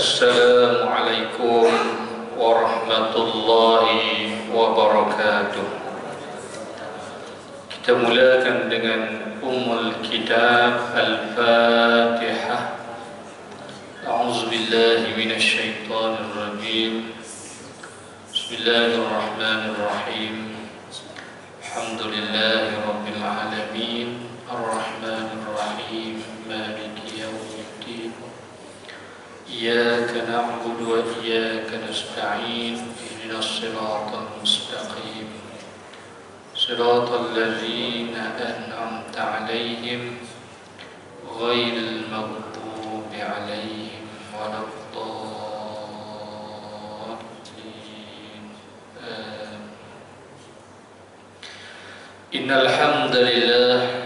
Assalamualaikum warahmatullahi wabarakatuh. Kita mulakan dengan Ummul Kitab Al-Fatihah. A'udzubillahi minasyaitonir rajim. Bismillahirrahmanirrahim. Alhamdulillahi rabbil alamin. Ar-Rahmanir Rahim. Maliki yaumiddin. Iyyaka na'budu wa iyyaka nasta'in. Ihdinas siratal mustaqim. Siratal ladzina an'amta 'alaihim ghairil maghdubi 'alaihim waladdallin. Innal hamdalillah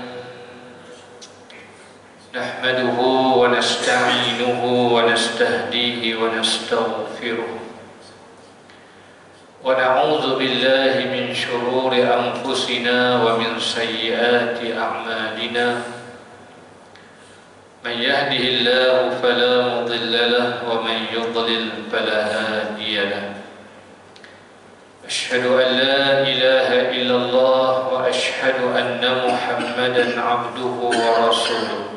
nahmaduhu wa nasta'inuhu wa nastahdihi wa nastaghfiruh wa na'udzu billahi min shururi anfusina wa min sayyiati a'malina. Man yahdihillahu fala mudilla lahu wa man yudlil fala hadiya lahu. Asyhadu an la ilaha illallah wa asyhadu anna Muhammadan 'abduhu wa rasuluh.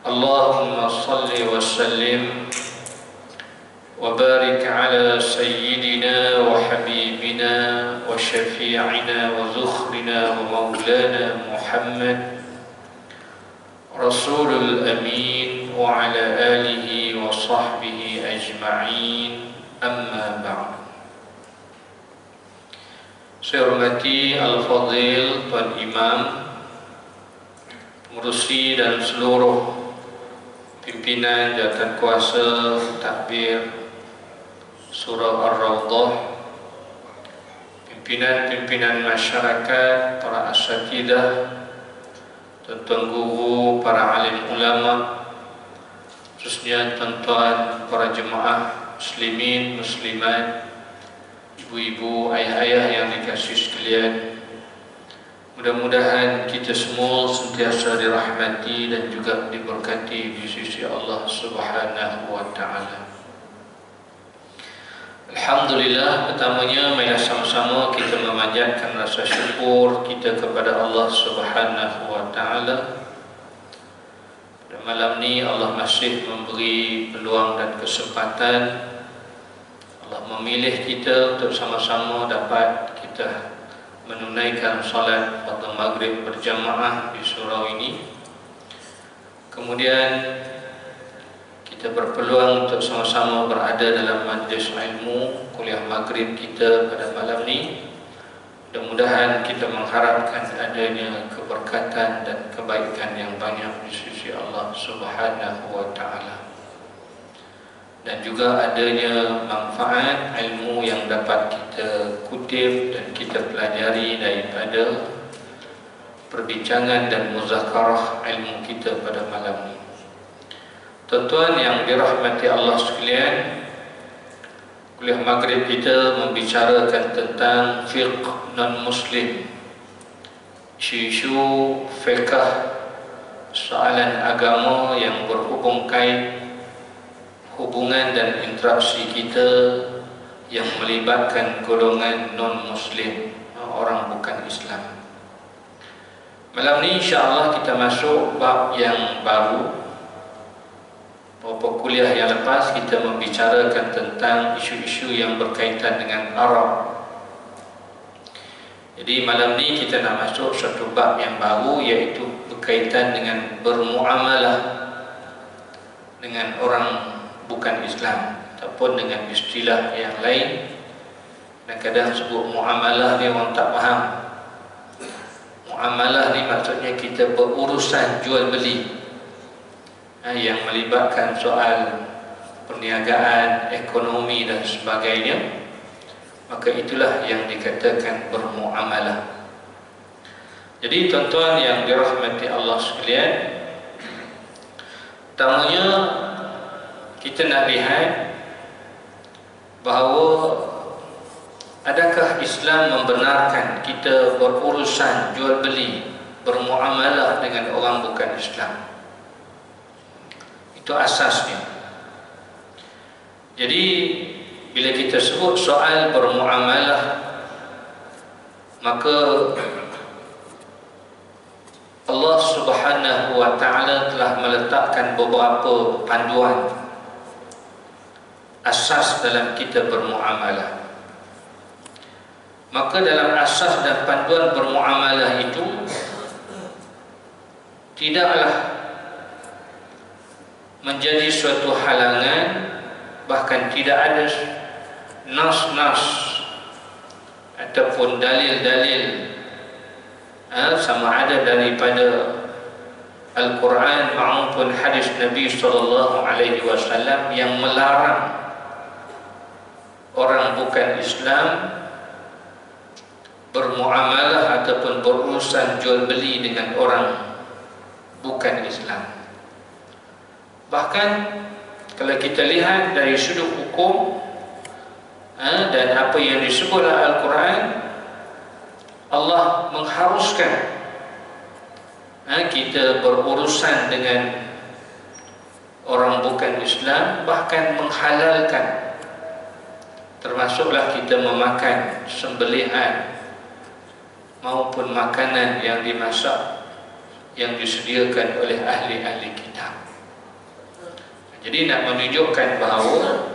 Allahumma salli wa sallim wa barik ala sayyidina wa habibina wa syafi'ina wa zukhrina wa maulana Muhammad Rasulul Amin wa ala alihi wa sahbihi ajma'in. Amma ba'd. Saya hormati Al-Fadhil Tuan Imam, pengurusi dan seluruh pimpinan jawatan kuasa takbir Surah Ar-Rawdah, pimpinan-pimpinan masyarakat, para asatidah, tuan-tuan guru, para alim ulama, khususnya tuan-tuan para jemaah muslimin, muslimat, ibu-ibu, ayah-ayah yang dikasihi sekalian. Mudah-mudahan kita semua sentiasa dirahmati dan juga diberkati di sisi Allah Subhanahu wa Ta'ala. Alhamdulillah, pertamanya marilah sama-sama kita memanjatkan rasa syukur kita kepada Allah Subhanahu wa Ta'ala. Pada malam ni Allah masih memberi peluang dan kesempatan. Allah memilih kita untuk sama-sama dapat kita menunaikan salat pada maghrib berjamaah di surau ini. Kemudian kita berpeluang untuk sama-sama berada dalam majlis ilmu kuliah maghrib kita pada malam ini. Mudah-mudahan kita mengharapkan adanya keberkatan dan kebaikan yang banyak di sisi Allah Subhanahu wa Ta'ala, dan juga adanya manfaat ilmu yang dapat kita kutip dan kita pelajari daripada perbincangan dan muzakarah ilmu kita pada malam ini. Tuan-tuan yang dirahmati Allah sekalian, kuliah maghrib kita membicarakan tentang fiqh non-muslim, isu-isu fiqh, soalan agama yang berhubung kait hubungan dan interaksi kita yang melibatkan golongan non-muslim, orang bukan Islam. Malam ni insya-Allah kita masuk bab yang baru. Beberapa kuliah yang lepas kita membicarakan tentang isu-isu yang berkaitan dengan Arab. Jadi malam ni kita nak masuk satu bab yang baru, iaitu berkaitan dengan bermuamalah dengan orang bukan Islam ataupun dengan istilah yang lain. Dan kadang sebut muamalah ni orang tak faham. Muamalah ni maksudnya kita berurusan jual beli yang melibatkan soal perniagaan, ekonomi dan sebagainya. Maka itulah yang dikatakan bermuamalah. Jadi tuan-tuan yang dirahmati Allah sekalian, pertamanya kita nak lihat bahawa adakah Islam membenarkan kita berurusan jual beli, bermuamalah dengan orang bukan Islam. Itu asasnya. Jadi bila kita sebut soal bermuamalah, maka Allah Subhanahu wa ta'ala telah meletakkan beberapa panduan asas dalam kita bermuamalah. Maka dalam asas dan panduan bermuamalah itu tidaklah menjadi suatu halangan, bahkan tidak ada nas-nas ataupun dalil-dalil sama ada daripada Al-Quran maupun hadis Nabi SAW yang melarang orang bukan Islam bermuamalah ataupun berurusan jual beli dengan orang bukan Islam. Bahkan kalau kita lihat dari sudut hukum dan apa yang disebut oleh Al-Quran, Allah mengharuskan kita berurusan dengan orang bukan Islam, bahkan menghalalkan, termasuklah kita memakan sembelihan maupun makanan yang dimasak yang disediakan oleh ahli-ahli kitab. Jadi nak menunjukkan bahawa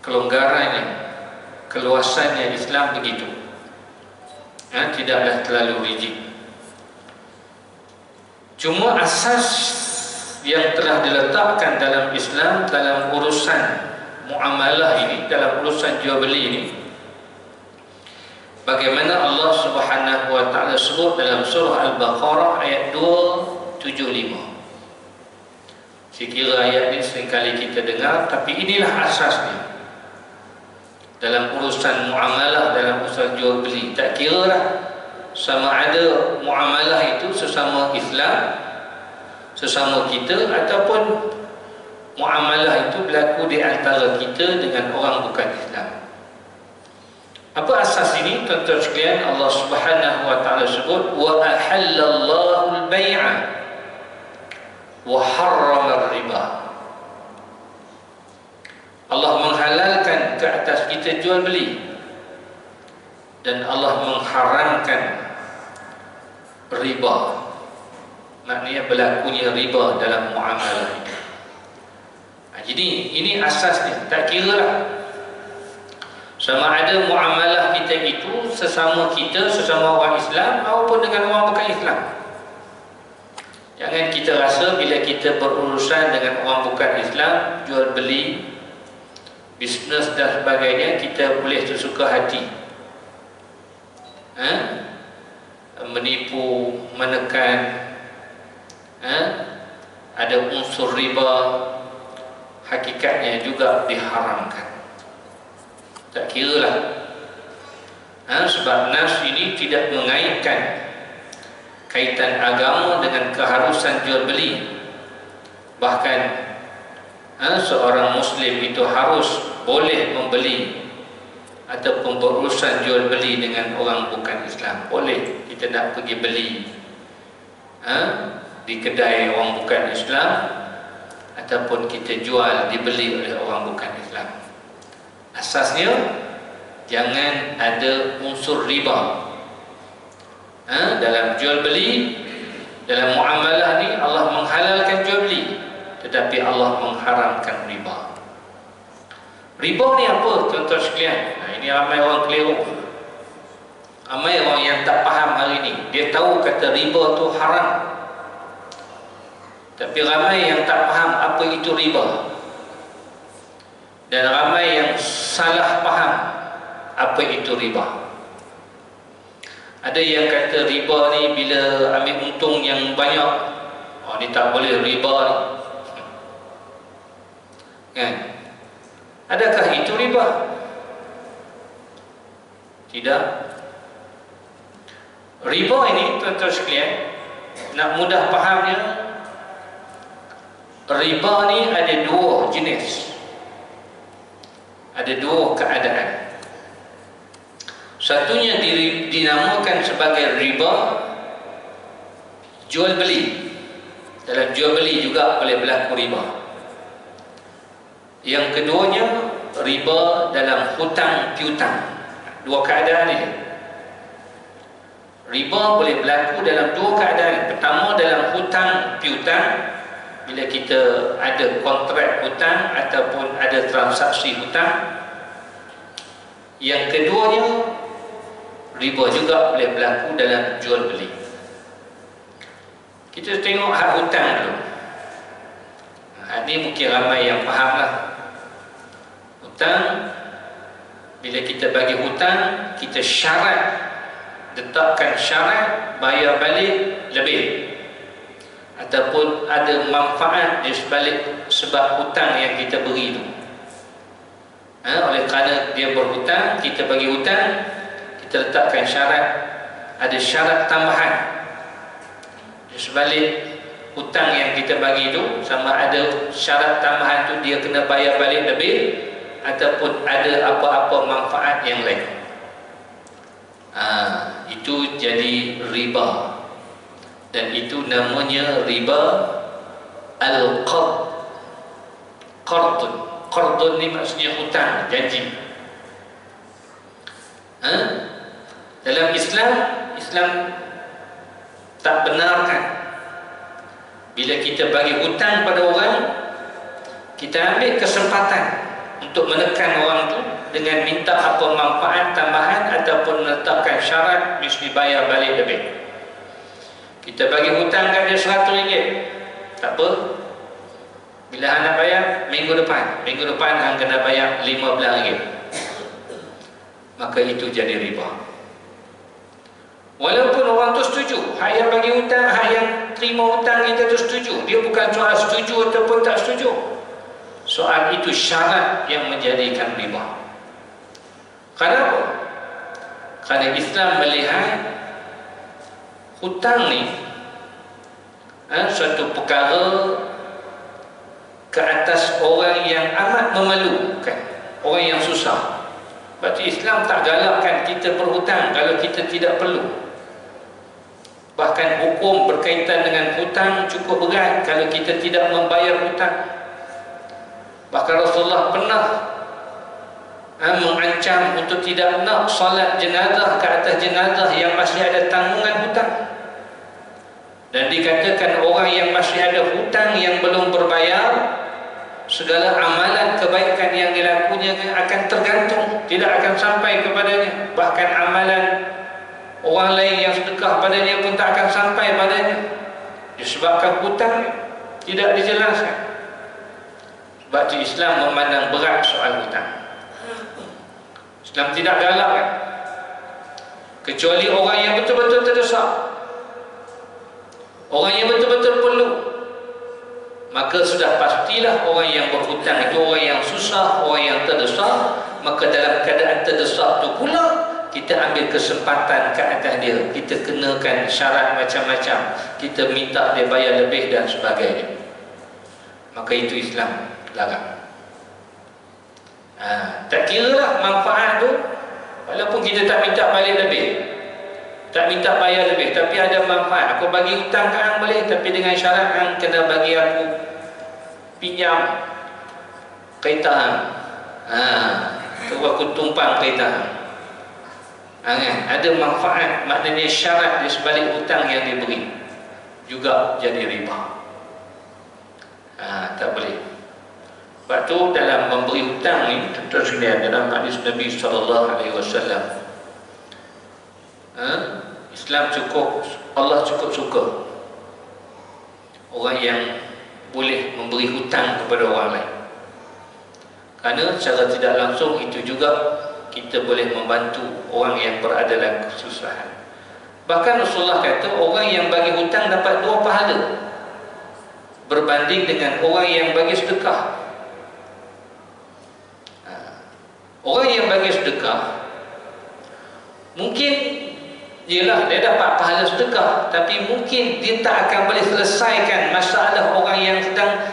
kelonggarannya, keluasannya Islam begitu, tidaklah terlalu rigid. Cuma asas yang telah diletakkan dalam Islam dalam urusan muamalah ini, dalam urusan jual beli ini, bagaimana Allah Subhanahu wa ta'ala sebut dalam surah Al-Baqarah ayat 275. Saya kira ayat ini seringkali kita dengar, tapi inilah asasnya dalam urusan muamalah, dalam urusan jual beli. Tak kira lah sama ada muamalah itu sesama Islam, sesama kita, ataupun muamalah itu berlaku di antara kita dengan orang bukan Islam. Apa asas ini? Tuan-tuan sekalian, Allah Subhanahu wa ta'ala sebut wa ahallallahu al-bay'a wa harrama riba. Allah menghalalkan ke atas kita jual beli, dan Allah mengharamkan riba. Maknanya berlakunya riba dalam muamalah itu. Jadi ini asasnya. Tak kira lah sama ada muamalah kita itu sesama kita, sesama orang Islam maupun dengan orang bukan Islam. Jangan kita rasa bila kita berurusan dengan orang bukan Islam, jual beli, bisnes dan sebagainya, kita boleh tersuka hati, menipu, menekan, ada unsur riba, hakikatnya juga diharamkan. Tak kira lah, sebab nas ini tidak mengaitkan kaitan agama dengan keharusan jual beli. Bahkan seorang Muslim itu harus boleh membeli ataupun berurusan jual beli dengan orang bukan Islam. Boleh kita nak pergi beli di kedai orang bukan Islam, ataupun kita jual, dibeli oleh orang bukan Islam. Asasnya jangan ada unsur riba dalam jual beli. Dalam muamalah ni Allah menghalalkan jual beli, tetapi Allah mengharamkan riba. Riba ni apa, tuan-tuan sekalian? Ini ramai orang keliru. Ramai orang yang tak faham hari ni. Dia tahu kata riba tu haram, tapi ramai yang tak faham apa itu riba, dan ramai yang salah faham apa itu riba. Ada yang kata riba ni bila ambil untung yang banyak, ni tak boleh riba ni. Kan? Adakah itu riba? Tidak. Riba ini, tuan-tuan sekalian, nak mudah fahamnya, riba ni ada dua jenis, ada dua keadaan. Satunya dinamakan sebagai riba jual beli. Dalam jual beli juga boleh berlaku riba. Yang keduanya, riba dalam hutang piutang. Dua keadaan ini. Riba boleh berlaku dalam dua keadaan. Pertama, dalam hutang piutang, bila kita ada kontrak hutang ataupun ada transaksi hutang. Yang keduanya, riba juga boleh berlaku dalam jual beli. Kita tengok hak hutang dulu. Ini mungkin ramai yang faham lah. Hutang, bila kita bagi hutang, kita syarat, letakkan syarat bayar balik lebih, ataupun ada manfaat di sebalik sebab hutang yang kita beri itu. Oleh kerana dia berhutang, kita bagi hutang, kita letakkan syarat, ada syarat tambahan di sebalik hutang yang kita bagi itu, sama ada syarat tambahan itu dia kena bayar balik lebih, ataupun ada apa-apa manfaat yang lain. Itu jadi riba, dan itu namanya riba al-qard. Qardun ni maksudnya hutang, janji. Dalam Islam tak benarkan bila kita bagi hutang pada orang, kita ambil kesempatan untuk menekan orang tu dengan minta apa manfaat tambahan ataupun meletakkan syarat mesti bayar balik lebih. Kita bagi hutang kat dia RM100, tak apa, bila hang nak bayar minggu depan hang kena bayar RM15, maka itu jadi riba. Walaupun orang tu setuju, hak yang bagi hutang, hak yang terima hutang kita tu setuju, dia bukan soal setuju ataupun tak setuju, soal itu syarat yang menjadikan riba. Kenapa? Kerana Islam melihat hutang ni suatu perkara ke atas orang yang amat memerlukan, orang yang susah. Berarti Islam tak galakkan kita berhutang kalau kita tidak perlu. Bahkan hukum berkaitan dengan hutang cukup berat kalau kita tidak membayar hutang. Bahkan Rasulullah pernah mengancam untuk tidak nak solat jenazah ke atas jenazah yang masih ada tanggungan hutang. Dan dikatakan orang yang masih ada hutang yang belum berbayar, segala amalan kebaikan yang dilakunya akan tergantung, tidak akan sampai kepadanya. Bahkan amalan orang lain yang sedekah padanya pun tak akan sampai padanya, disebabkan hutang tidak dijelaskan. Sebab itu Islam memandang berat soal hutang. Islam tidak galakkan, kecuali orang yang betul-betul terdesak, orang yang betul-betul perlu. Maka sudah pastilah orang yang berhutang itu orang yang susah, orang yang terdesak. Maka dalam keadaan terdesak itu pula kita ambil kesempatan ke atas dia, kita kenakan syarat macam-macam, kita minta dia bayar lebih dan sebagainya. Maka itu Islam larang. Tak kira lah manfaat tu, walaupun kita tak minta balik lebih, tak minta bayar lebih, tapi ada manfaat. Aku bagi hutang ke hang boleh, tapi dengan syarat hang kena bagi aku pinjam kereta hang. Tu aku tumpang kereta hang. Ada manfaat, maknanya syarat di sebalik hutang yang diberi juga jadi riba. Tak boleh. Sebab tu dalam memberi hutang ni, tuan-tuan sekalian, dalam hadis Nabi SAW, Islam cukup, Allah cukup suka orang yang boleh memberi hutang kepada orang lain. Kerana secara tidak langsung itu juga kita boleh membantu orang yang berada dalam kesusahan. Bahkan Rasulullah kata orang yang bagi hutang dapat 2 pahala berbanding dengan orang yang bagi sedekah. Orang yang bagi sedekah mungkin ialah dia dapat pahala sedekah, tapi mungkin dia tak akan boleh selesaikan masalah orang yang sedang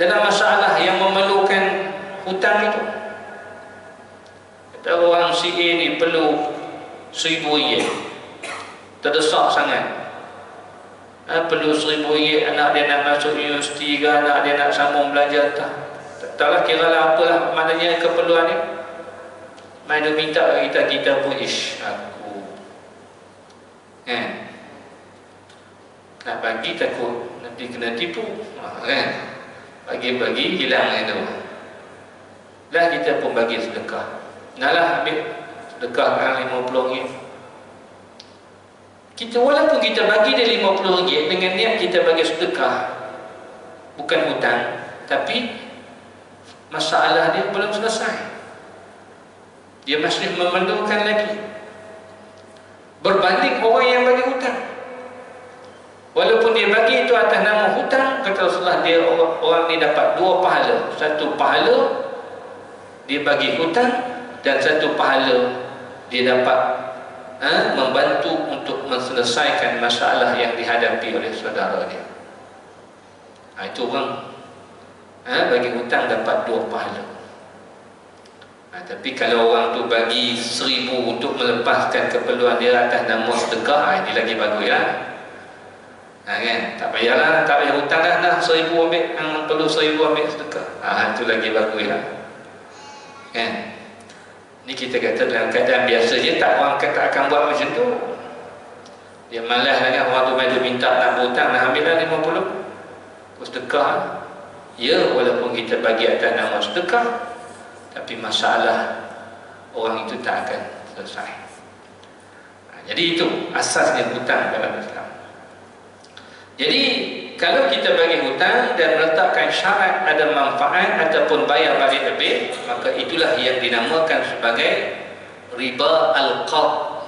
dalam masalah yang memerlukan hutang itu. Kata orang si A ni perlu RM1,000, terdesak sangat, perlu RM1,000, anak dia nak masuk universiti ke, anak dia nak sambung belajar, tak taklah kira lah apalah maknanya keperluan ni. Mai dia minta kita pun aku kan nak bagi takut nanti kena tipu kan, bagi hilang itu lah, kita pun bagi sedekah. Nalah ambil sedekah kan RM50. Kita walaupun kita bagi dia RM50 dengan niat kita bagi sedekah, bukan hutang, tapi masalah dia belum selesai, dia masih memerlukan lagi, berbanding orang yang bagi hutang. Walaupun dia bagi itu atas nama hutang, kata Rasulullah, dia orang ni dapat dua pahala. Satu pahala dia bagi hutang, dan satu pahala dia dapat membantu untuk menyelesaikan masalah yang dihadapi oleh saudara dia. Itu orang bagi hutang dapat dua pahala. Tapi kalau orang tu bagi 1000 untuk melepaskan keperluan dia atas nama sedekah, ini lagi bagus ya. Kan? Tak payahlah, tak payah hutang dah 1000 ambil, yang perlu 1000 ambil sedekah. Itu lagi bagus ya. Kan? Ni kita kata dalam keadaan biasa je, orang tak akan buat macam tu. Dia malas dengan orang tu main minta nak berhutang, nak ambil lah 50 sedekah. Ya, walaupun kita bagi atas nama sedekah, tapi masalah orang itu tak akan selesai. Jadi itu asasnya hutang dalam Islam. Jadi kalau kita bagi hutang dan meletakkan syarat ada manfaat ataupun bayar balik lebih, maka itulah yang dinamakan sebagai riba al-qard.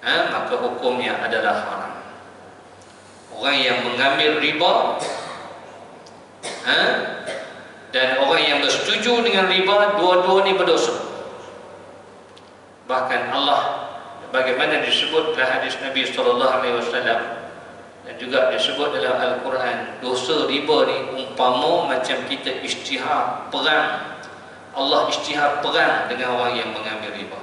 Maka hukumnya adalah haram. Orang yang mengambil riba dan orang yang bersetuju dengan riba, dua-dua ni berdosa. Bahkan Allah, bagaimana disebut dalam hadis Nabi SAW dan juga disebut dalam Al-Quran, dosa riba ni umpama macam kita isytihar perang. Allah isytihar perang dengan orang yang mengambil riba.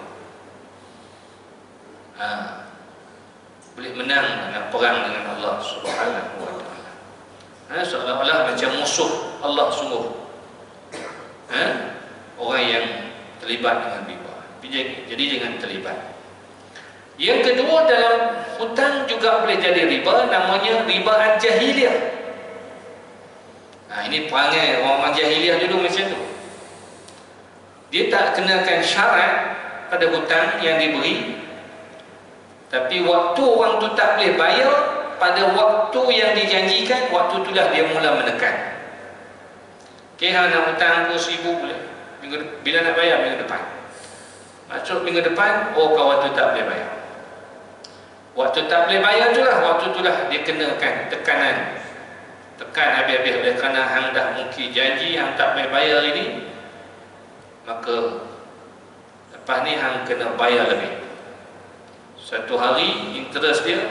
Boleh menang dengan perang dengan Allah Subhanahu wa ta'ala. Seolah-olah macam musuh Allah sungguh orang yang terlibat dengan riba. Jadi jangan terlibat. Yang kedua, dalam hutang juga boleh jadi riba, namanya riba al-jahiliyah. Ini perangai orang-orang jahiliyah dulu macam tu. Dia tak kenakan syarat pada hutang yang diberi, tapi waktu orang tu tak boleh bayar pada waktu yang dijanjikan, waktu itulah dia mula menekan. Hang nak hutang aku 1000 boleh. Bila nak bayar? Minggu depan. Masuk minggu depan, kawan tu tak boleh bayar. Waktu tak boleh bayar itulah, waktu itulah dia kenakan tekanan. Tekan habis-habis oleh kerana hang dah mungkin janji, hang tak boleh bayar ini, maka lepas ni hang kena bayar lebih. Satu hari interest dia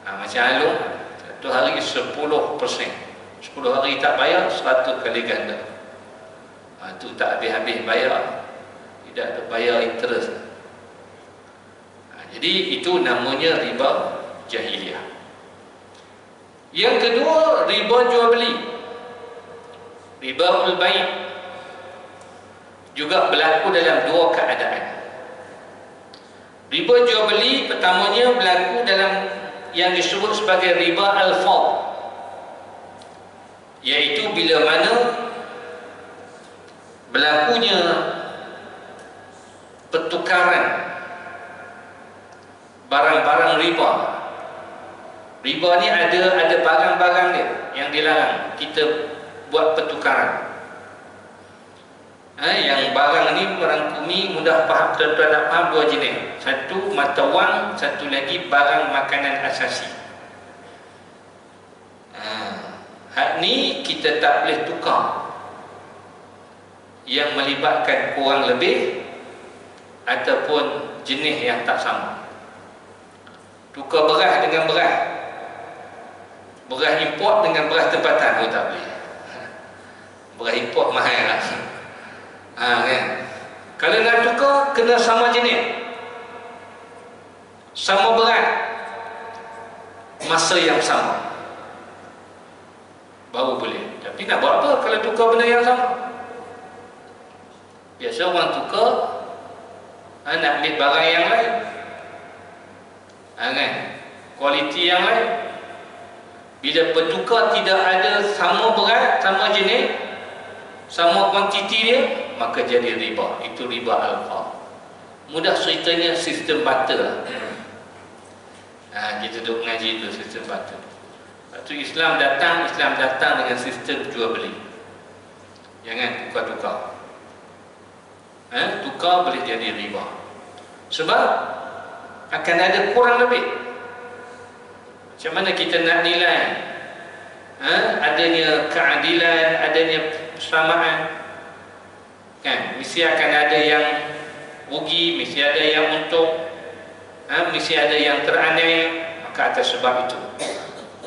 macam alung, satu hari 10%. 10 hari tak bayar, 100 kali ganda. Itu tak habis-habis bayar, tidak ada bayar interest. Jadi itu namanya riba jahiliyah. Yang kedua, riba jual beli, riba ul-bai', juga berlaku dalam dua keadaan. Riba jual beli pertamanya berlaku dalam yang disebut sebagai riba al-fadl, iaitu bila mana berlakunya pertukaran barang-barang riba. Riba ni ada barang-barang dia yang dilarang kita buat pertukaran. Yang barang ni merangkumi, mudah faham, tuan-tuan nak faham, dua jenis. Satu mata wang, satu lagi barang makanan asasi. Hak ni kita tak boleh tukar, yang melibatkan kurang lebih ataupun jenis yang tak sama. Tukar beras dengan beras, beras import dengan beras tempatan, tak boleh. Beras import mahal lah. Kan? Kalau nak tukar, kena sama jenis, sama berat, masa yang sama, baru boleh. Tapi nak buat apa kalau tukar benda yang sama? Biasa orang tukar nak ambil barang yang lain, kan? Kualiti yang lain. Bila bertukar tidak ada sama berat, sama jenis, sama kuantiti dia, maka jadi riba. Itu riba alfa. Mudah ceritanya sistem barter. Kita duduk mengaji itu sistem barter. Waktu Islam datang dengan sistem jual beli. Jangan tukar-tukar. Tukar boleh jadi riba. Sebab akan ada kurang lebih. Macam mana kita nak nilai adanya keadilan, adanya persamaan, kan? Mesti akan ada yang rugi, mesti ada yang untung, mesti ada yang teraniaya. Maka atas sebab itu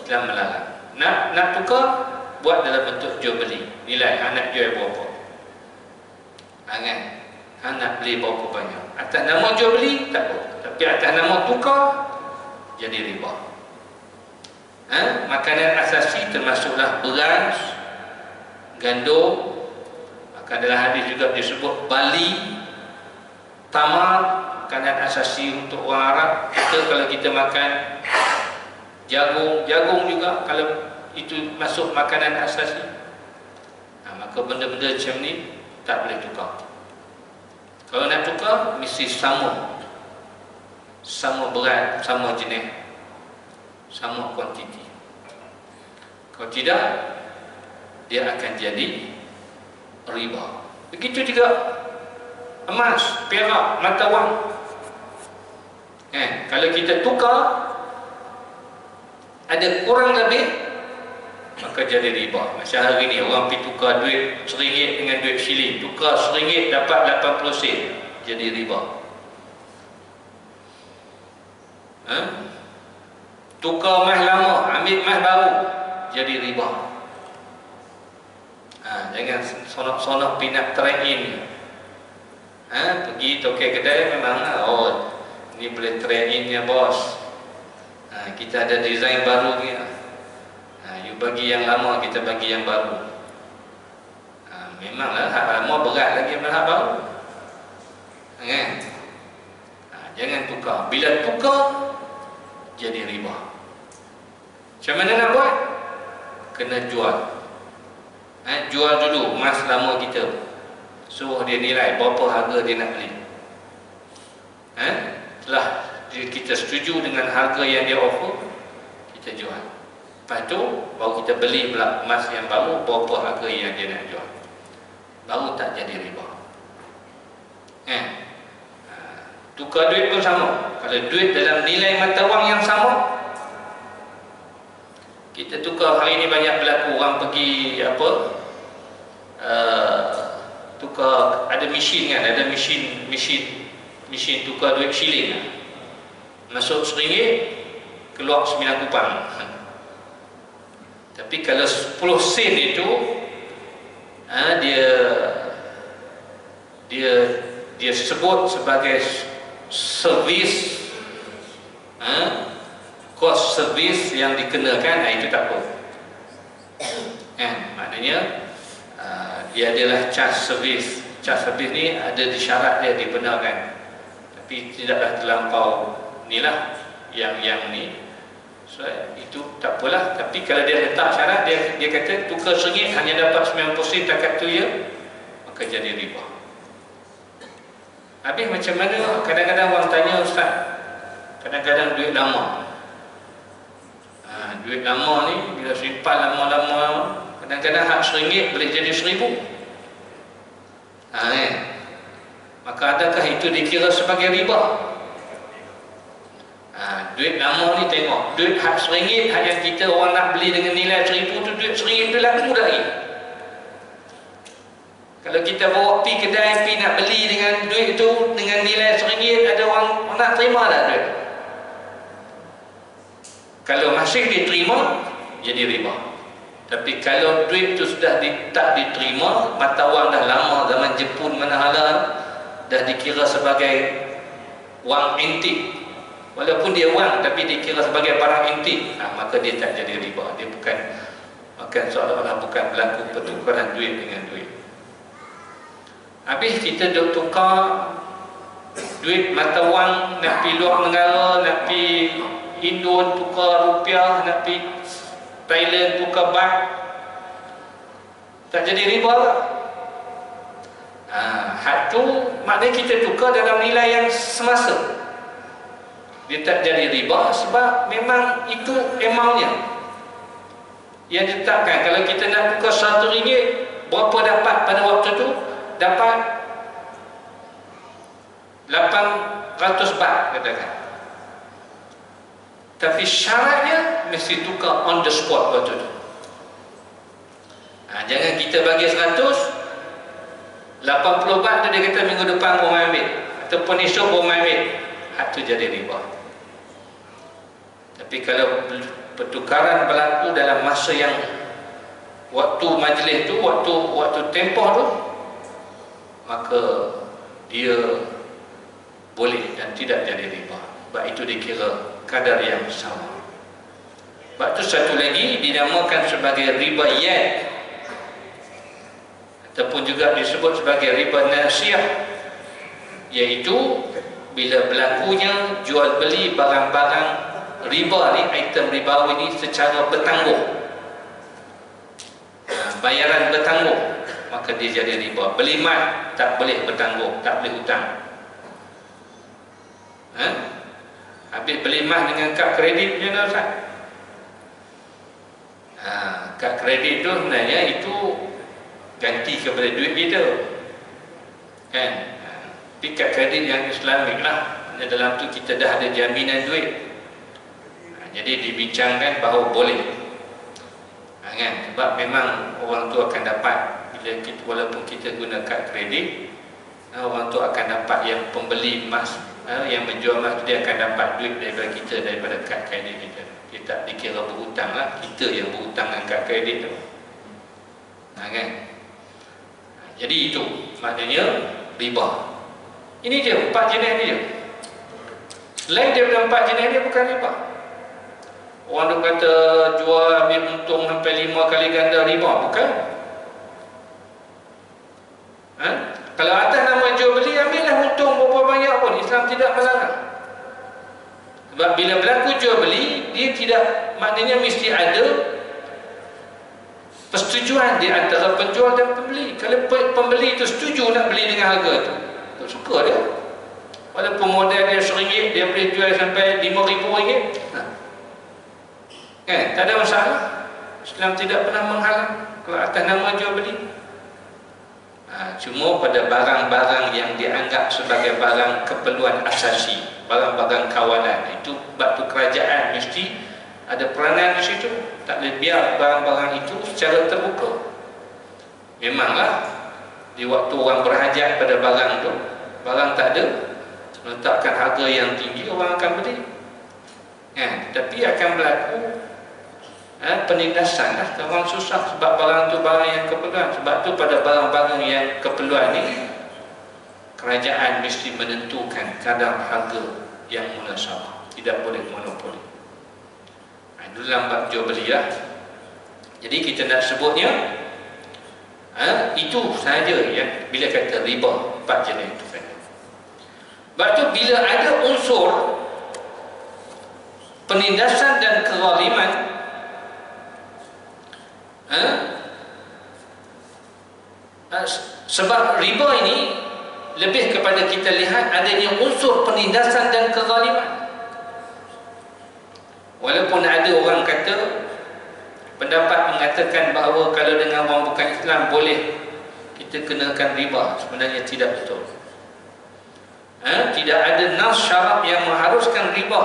Islam melarang. Nak tukar, buat dalam bentuk jual beli. Nilai anak jual berapa, kan? Anak beli berapa banyak. Atas nama jual beli tak apa, tapi atas nama tukar jadi riba. Makanan asasi termasuklah beras, gandum. Maka dalam hadis juga disebut bali, tamar, makanan asasi untuk orang Arab. Kalau kita makan jagung juga, kalau itu masuk makanan asasi, maka benda-benda macam ni tak boleh tukar. Kalau nak tukar, mesti sama berat, sama jenis, sama kuantiti. Kalau tidak, dia akan jadi riba. Begitu juga emas, perak, mata wang. Kalau kita tukar ada kurang lebih, maka jadi riba. Macam hari ni orang pergi tukar duit RM1 dengan duit shilling. Tukar RM1 dapat 80 sen, jadi riba. Tukar emas lama, ambil emas baru, jadi riba. Jangan sonok-sonok pindah trade in. Pergi tokek kedai memang ni boleh trade in ya bos. Kita ada design baru ni. You bagi yang lama, kita bagi yang baru. Memanglah hak lama berat lagi daripada hak baru, kan? Jangan tukar. Bila tukar, jadi riba. Macam mana nak buat? Kena jual. Jual dulu emas lama kita, suruh dia nilai berapa harga dia nak beli. Setelah kita setuju dengan harga yang dia offer, kita jual. Lepas tu baru kita beli pula emas yang baru, berapa harga yang dia nak jual. Baru tak jadi riba. Tukar duit pun sama. Kalau duit dalam nilai mata wang yang sama, kita tukar. Hari ni banyak berlaku orang pergi tukar, ada mesin kan, ada mesin tukar duit shilling. Masuk RM1, keluar 9 kupang. Tapi kalau 10 sen itu dia sebut sebagai servis, kos servis yang dikenakan, itu tak apa. Maknanya dia adalah charge servis. Charge servis ni ada di syarat dia dibenarkan, tapi tidaklah terlampau inilah yang ni. So, itu tak apalah. Tapi kalau dia letak syarat, dia kata tukar RM1 hanya dapat 90 sen takat tu ya, maka jadi riba. Habis macam mana? Kadang-kadang orang tanya, Ustaz, kadang-kadang duit lama, duit lama ni bila simpan lama-lama, kadang-kadang hak RM1 boleh jadi RM1,000. Maka adakah itu dikira sebagai riba? Duit lama ni tengok, duit hak RM1, hak yang kita orang nak beli dengan nilai RM1,000 tu, duit RM1 tu laku lagi. Kalau kita bawa pergi kedai, pergi nak beli dengan duit tu, dengan nilai RM1, ada orang nak terima tak duit? Kalau masih diterima, jadi riba. Tapi kalau duit tu sudah tak diterima, mata wang dah lama, zaman Jepun mana halal, dah dikira sebagai wang antik. Walaupun dia wang, tapi dikira sebagai barang antik, maka dia tak jadi riba. Dia bukan maka seolah-olah bukan berlaku pertukaran duit dengan duit. Habis kita duk tukar duit mata wang, nak pergi luar negara, nak pergi Indon tukar rupiah, nak pergi Thailand tukar baht, tak jadi riba lah. Hak tu maknanya kita tukar dalam nilai yang semasa. Dia tak jadi riba sebab memang itu amountnya yang ditetapkan. Kalau kita nak tukar RM100, berapa dapat pada waktu tu? Dapat 800 baht katakan. Tapi syaratnya mesti tukar on the spot waktu tu. Jangan kita bagi 100, 80 baht tu dia kata minggu depan baru main ambil, ataupun esok baru main ambil. Hak tu jadi riba. Tapi kalau pertukaran berlaku dalam masa yang waktu majlis tu, waktu tempoh tu, maka dia boleh dan tidak jadi riba. Sebab itu dikira kadar yang sama. Sebab itu satu lagi dinamakan sebagai riba yad, ataupun juga disebut sebagai riba nasiah, iaitu bila berlakunya jual beli barang-barang riba ni, item ribawi ni secara bertangguh, bayaran bertangguh, maka dia jadi riba. Beli mat tak boleh bertangguh, tak boleh hutang. Habis beli mat dengan kad kredit je lah Ustaz. Kad kredit tu sebenarnya itu ganti kepada duit kita, kan? Tapi kad kredit yang Islamik lah, dalam tu kita dah ada jaminan duit. Jadi dibincangkan bahawa boleh, kan? Sebab memang orang tu akan dapat, bila kita, walaupun kita guna kad kredit, orang tu akan dapat, yang pembeli emas, yang menjual emas, dia akan dapat duit daripada kita, daripada kad kredit kita. Dia tak dikira berhutang lah, kita yang berhutang dengan kad kredit tu, kan? Jadi itu maknanya riba. Ini je 4 jenis ni je. Selain daripada 4 jenis ni bukan riba. Orang tu kata jual ambil untung sampai 5 kali ganda, riba. Bukan. Kalau atas nama jual beli, ambillah untung berapa banyak pun, Islam tidak melarang. Sebab bila berlaku jual beli, dia tidak, maknanya mesti ada persetujuan di antara penjual dan pembeli. Kalau pembeli itu setuju nak beli dengan harga tu, suka dia, walaupun modal dia RM1, dia boleh jual sampai RM5,000, kan? Tak ada masalah. Islam tidak pernah menghalang kalau atas nama jual beli. Cuma pada barang-barang yang dianggap sebagai barang keperluan asasi, barang-barang kawalan, itu batu kerajaan mesti ada peranan di situ. Tak boleh biar barang-barang itu secara terbuka. Memanglah di waktu orang berhajat pada barang tu, barang tak ada, letakkan harga yang tinggi, orang akan beli, tapi akan berlaku penindasan lah. Orang susah sebab barang tu barang yang keperluan. Sebab tu pada barang-barang yang keperluan ni, kerajaan mesti menentukan kadar harga yang munasabah, tidak boleh monopoli. Itu dalam bab jual beli lah. Jadi kita nak sebutnya itu sahaja yang bila kata riba 4 jenis itu kan. Sebab tu bila ada unsur penindasan dan kezaliman, sebab riba ini lebih kepada kita lihat adanya unsur penindasan dan kezaliman. Walaupun ada orang kata, pendapat mengatakan bahawa kalau dengan orang bukan Islam boleh kita kenakan riba, sebenarnya tidak betul. Tidak ada nas syarak yang mengharuskan riba.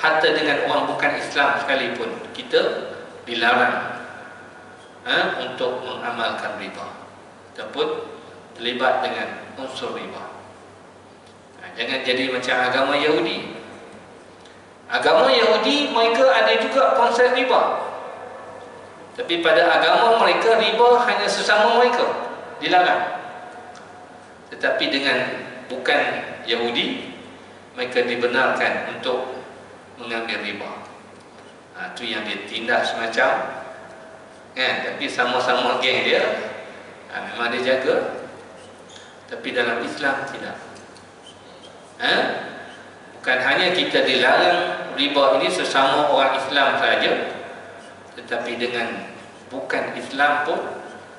Hatta dengan orang bukan Islam sekalipun kita dilarang untuk mengamalkan riba ataupun terlibat dengan unsur riba. Jangan jadi macam agama Yahudi. Agama Yahudi mereka ada juga konsep riba, tapi pada agama mereka riba hanya sesama mereka, dilarang. Tetapi dengan bukan Yahudi, mereka dibenarkan untuk mengambil riba. Itu yang ditindas macam kan? Tapi sama-sama geng dia, memang dia jaga. Tapi dalam Islam tidak. Bukan hanya kita dilarang riba ini sesama orang Islam saja, tetapi dengan bukan Islam pun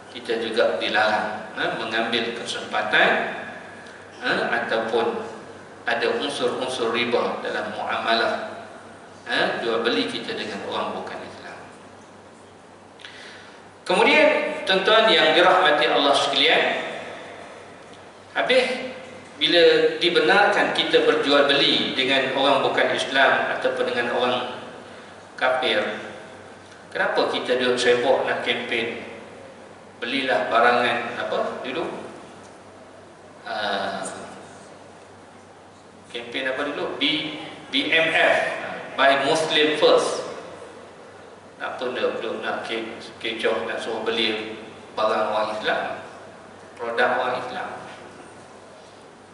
kita juga dilarang mengambil kesempatan ataupun ada unsur-unsur riba dalam muamalah jual beli kita dengan orang bukan Islam. Kemudian tuan-tuan yang dirahmati Allah sekalian, habis bila dibenarkan kita berjual beli dengan orang bukan Islam ataupun dengan orang kafir, kenapa kita duduk sibuk nak kempen belilah barangan apa dulu? Kempen apa dulu? BMF, Buy Muslim First. Nak pun duduk nak kecoh, nak suruh beli barang orang Islam, produk orang Islam.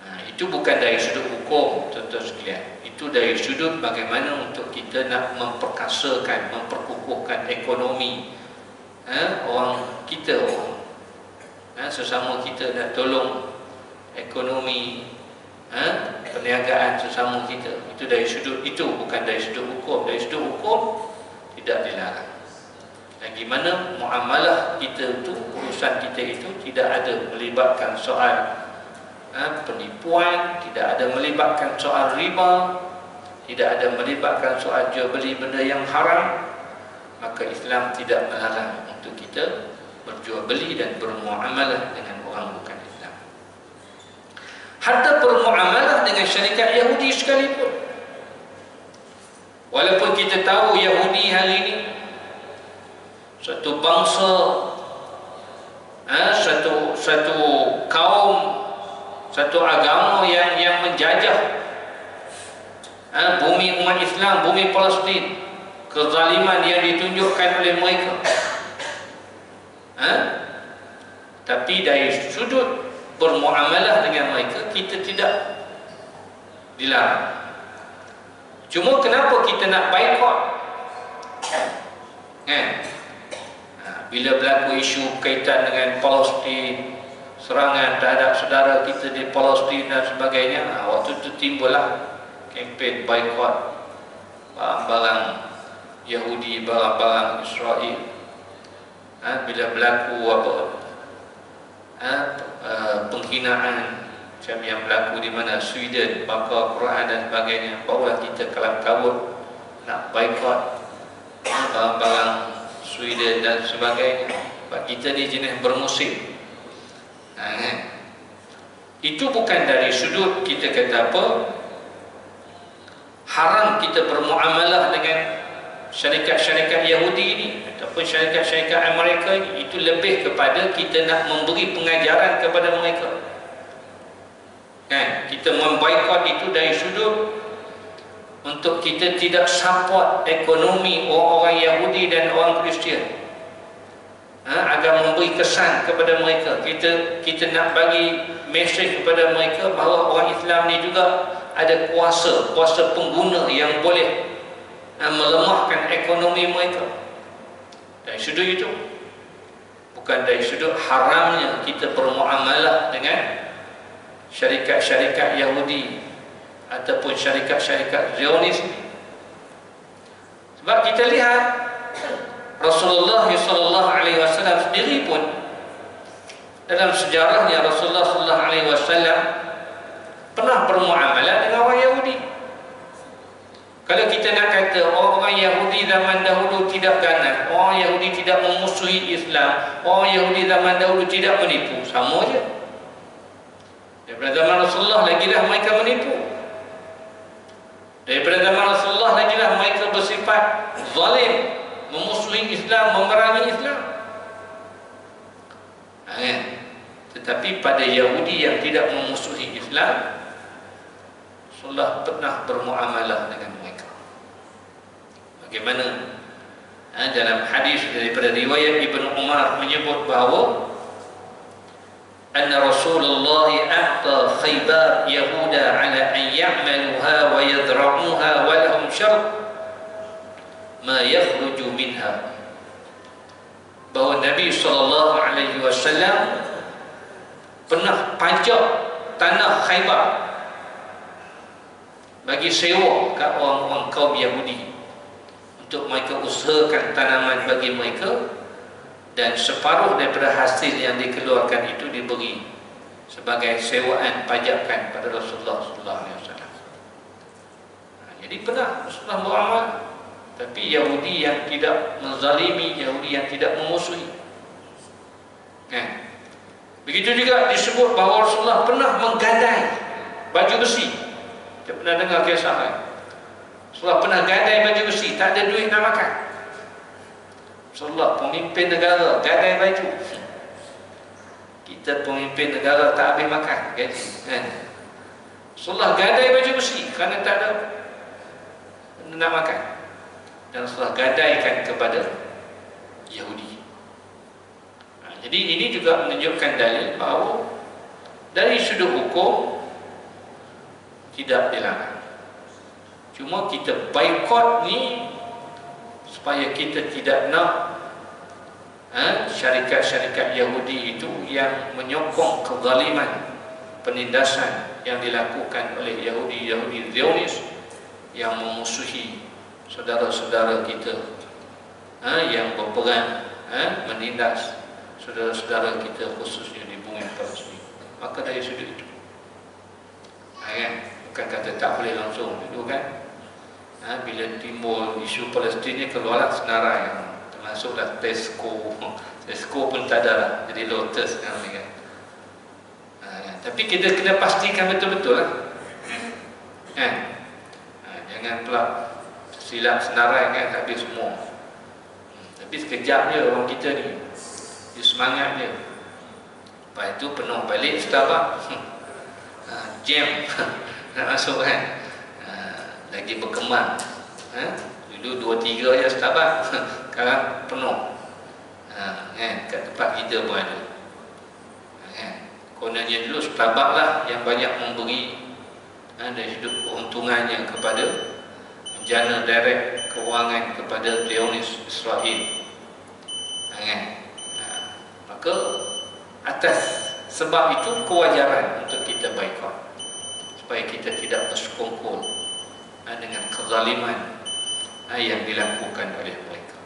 Itu bukan dari sudut hukum, tuan-tuan sekalian. Itu dari sudut bagaimana untuk kita nak memperkasakan, memperkukuhkan ekonomi orang kita, sesama kita nak tolong ekonomi, perniagaan sesama kita. Itu dari sudut itu, bukan dari sudut hukum. Dari sudut hukum tidak dilarang. Lagi mana muamalah kita itu, urusan kita itu tidak ada melibatkan soal penipuan, tidak ada melibatkan soal riba, tidak ada melibatkan soal jual beli benda yang haram, maka Islam tidak melarang untuk kita berjual beli dan bermuamalah dengan orang bukan Islam. Hatta bermuamalah dengan syarikat Yahudi sekalipun, walaupun kita tahu Yahudi hari ini satu bangsa, satu kaum, satu agama yang menjajah bumi umat Islam, bumi Palestin, kezaliman yang ditunjukkan oleh mereka. Tapi dari sudut bermuamalah dengan mereka, kita tidak dilarang. Cuma kenapa kita nak boikot? Bila berlaku isu kaitan dengan Palestin, serangan terhadap saudara kita di Palestin dan sebagainya, waktu itu timbullah kempen boikot barang-barang Yahudi, barang-barang Israel. Bila berlaku penghinaan macam yang berlaku di mana Sweden bakar Quran dan sebagainya, barulah kita kalam kabut nak boikot barang-barang Sweden dan sebagainya. Sebab kita ni jenis bermusim. Itu bukan dari sudut kita kata apa, haram kita bermuamalah dengan syarikat-syarikat Yahudi ini ataupun syarikat-syarikat Amerika ini. Itu lebih kepada kita nak memberi pengajaran kepada mereka. Kita memboikot itu dari sudut untuk kita tidak support ekonomi orang-orang Yahudi dan orang Kristian, agar memberi kesan kepada mereka. Kita nak bagi mesej kepada mereka bahawa orang Islam ni juga ada kuasa pengguna yang boleh melemahkan ekonomi mereka. Dari sudut itu, bukan dari sudut haramnya kita bermuamalah dengan syarikat-syarikat Yahudi ataupun syarikat-syarikat Zionis. Sebab kita lihat Rasulullah SAW sendiri pun dalam sejarahnya, Rasulullah SAW pernah bermuamalah dengan orang Yahudi. Kalau kita nak kata orang-orang Yahudi zaman dahulu tidak ganas, orang Yahudi tidak memusuhi Islam, orang Yahudi zaman dahulu tidak menipu, sama je. Daripada zaman Rasulullah lagilah mereka menipu. Daripada zaman Rasulullah lagilah mereka bersifat zalim, memusuhi Islam, memerangi Islam. Tetapi pada Yahudi yang tidak memusuhi Islam, Rasulullah pernah bermuamalah dengan mereka. Bagaimana? Dalam hadis daripada riwayat Ibnu Umar menyebut bahawa anna Rasulullah a'ta Khaybar Yahuda ala an ya'maluha wa yadra'uha wa lahum syart ma yakhruju minha. bahawa Nabi SAW pernah pajak tanah Khaybar bagi sewa ke orang-orang kaum Yahudi untuk mereka usahakan tanaman bagi mereka, dan separuh daripada hasil yang dikeluarkan itu diberi sebagai sewaan pajakan pada Rasulullah SAW. Jadi pernah Rasulullah beramal, tapi Yahudi yang tidak menzalimi, Yahudi yang tidak memusuhi. Begitu juga disebut bahawa Rasulullah pernah menggadai baju besi. Kita pernah dengar kisah kan? Rasulullah pernah gadai baju besi, tak ada duit nak makan. Rasulullah pemimpin negara gadai baju. Kita pemimpin negara tak habis makan gaji, kan? Rasulullah gadai baju besi kerana tak ada nak makan, dan Rasulullah gadaikan kepada Yahudi. Jadi ini juga menunjukkan dalil bahawa dari sudut hukum tidak dilarang. Cuma kita boikot ni supaya kita tidak nak syarikat-syarikat Yahudi itu yang menyokong kezaliman, penindasan yang dilakukan oleh Yahudi Zionis yang memusuhi saudara-saudara kita, yang berperang menindas saudara-saudara kita khususnya di bumi Palestin. Maka dari sudut itu, bukan kata tak boleh langsung itu kan. Bila timbul isu Palestin ni, keluarlah senarai, termasuklah Tesco pun tak ada lah, jadi Lotus kan. Tapi kita kena pastikan betul-betul lah, jangan pula silap senarai kan, habis semua. Tapi sekejap je orang kita ni, dia semangat je, lepas itu penuh balik Starbucks, jam nak masuk kan, lagi berkembang. Dulu 2-3 je Starbucks, sekarang penuh. Kat tempat kita pun ada. Kononnya dulu Starbucks lah yang banyak memberi dari hidup keuntungannya kepada menjana direct kewangan kepada Zionis Israel. Maka atas sebab itu kewajaran untuk kita boikot, supaya kita tidak bersekongkol dengan kezaliman yang dilakukan oleh mereka.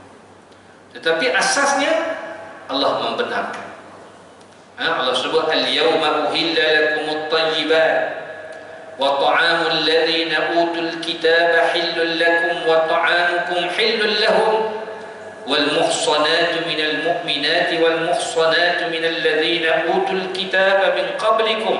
Tetapi asasnya Allah membenarkan. Allah sebut al-yawma uhilla lakumut tayyibat wa ta'amul ladzina utul kitaba hillul lakum wa ta'amukum hillul lahum wal muhsanatu minal mu'minati wal muhsanatu minal ladzina utul kitaba min qablikum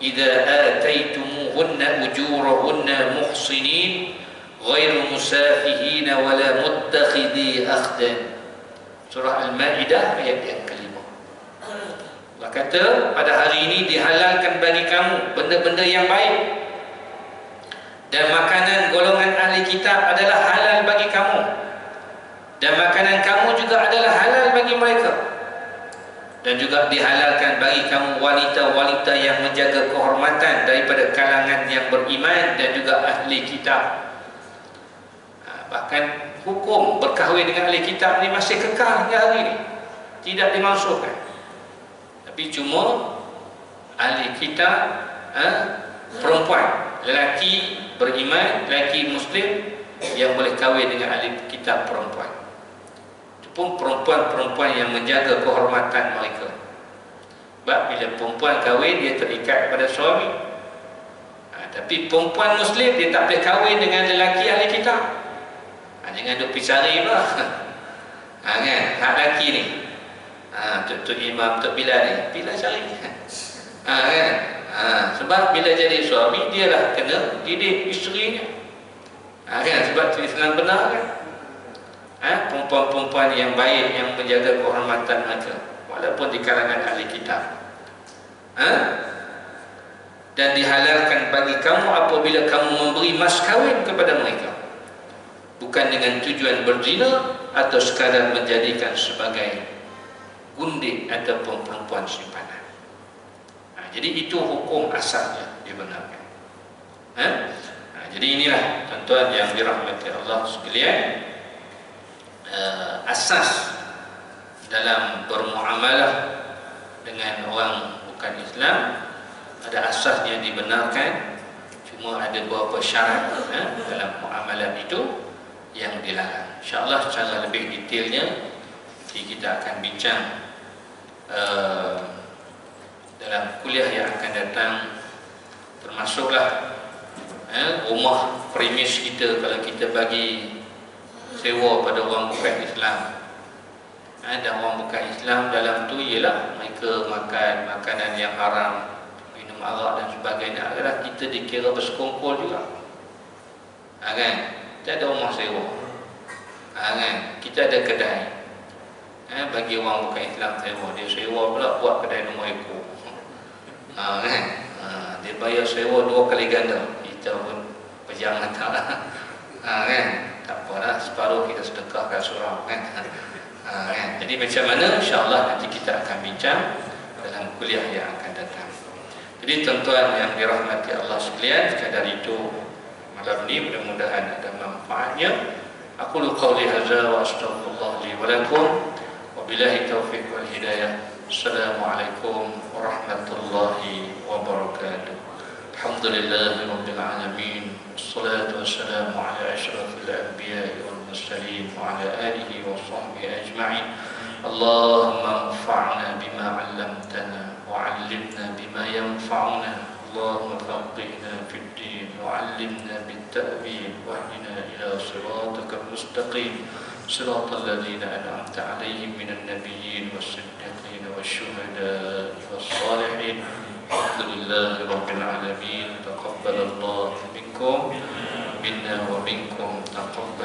idza ataytumuhunna ujurahunna muhsinin ghairu musafihin wala muttakhidhi akhdan. Surah Al-Maidah ayat yang kelima. Allah kata, pada hari ini dihalalkan bagi kamu benda-benda yang baik, dan makanan golongan ahli kitab adalah halal bagi kamu, dan makanan kamu juga adalah halal bagi mereka, dan juga dihalalkan bagi kamu wanita-wanita yang menjaga kehormatan daripada kalangan yang beriman dan juga ahli kitab. Bahkan hukum berkahwin dengan ahli kitab ni masih kekal hingga hari ini, tidak dimansuhkan. Tapi cuma ahli kitab perempuan, lelaki beriman, lelaki muslim yang boleh kahwin dengan ahli kitab perempuan. Itu pun perempuan-perempuan yang menjaga kehormatan mereka. Sebab bila perempuan kahwin, dia terikat kepada suami. Tapi perempuan muslim, dia tak boleh kahwin dengan lelaki ahli kitab. Jangan duk pisari pula. Kan, hak lelaki ni, Tok Imam, Tok Bilal ni, Bilal cari. Kan? Sebab bila jadi suami, dia lah kena didik isterinya. Kan? Sebab tu Islam benar kan? Perempuan-perempuan yang baik, yang menjaga kehormatan mereka, walaupun di kalangan ahli kitab. Dan dihalalkan bagi kamu apabila kamu memberi mas kahwin kepada mereka, bukan dengan tujuan berzina atau sekadar menjadikan sebagai gundik ataupun perempuan simpanan. Jadi itu hukum asalnya dibenarkan. Jadi inilah tuan-tuan yang dirahmati Allah sekalian, asas dalam bermuamalah dengan orang bukan Islam ada asasnya dibenarkan, cuma ada beberapa syarat dalam muamalah itu yang dilarang. InsyaAllah secara lebih detailnya kita akan bincang dalam kuliah yang akan datang, termasuklah rumah premis kita kalau kita bagi sewa pada orang bukan Islam. Dan orang bukan Islam dalam tu ialah mereka makan makanan yang haram, minum arak dan sebagainya, adalah kita dikira bersekongkol juga. Kan? Kita ada rumah sewa. Kan? Kita ada kedai. Bagi orang bukan Islam sewa, dia sewa pula buat kedai nombor ekor. Kan? Dia bayar sewa 2 kali ganda. Kita pun pejangan tak. Kan? Tak apalah, separuh kita sedekahkan seorang. Kan? Jadi macam mana, insyaAllah nanti kita akan bincang dalam kuliah yang akan datang. Jadi tuan-tuan yang dirahmati Allah sekalian, sekadar itu malam ini mudah-mudahan ada manfaatnya. Aku qawli hadza wa astaghfirullah li wa lakum wa billahi taufiq wal hidayah. Assalamualaikum warahmatullahi wabarakatuh. Alhamdulillahi rabbil alamin. Wassalatu wassalamu ala asyrafil anbiya'i wal mursalin wa ala alihi wa sahbihi ajma'in. Allahumma anfa'na bima 'allamtana wa 'allimna bima yanfa'una. Allahumma faqihna fid din wa 'allimna bit ta'wil wa hdina ila siratal mustaqim. Siratal ladzina an'amta 'alaihim minan nabiyyin was-siddiqin wasyuhada'i was-shalihin. Alhamdulillahi rabbil alamin. Taqabbalallahu minkum minna wa minkum. Taqabbal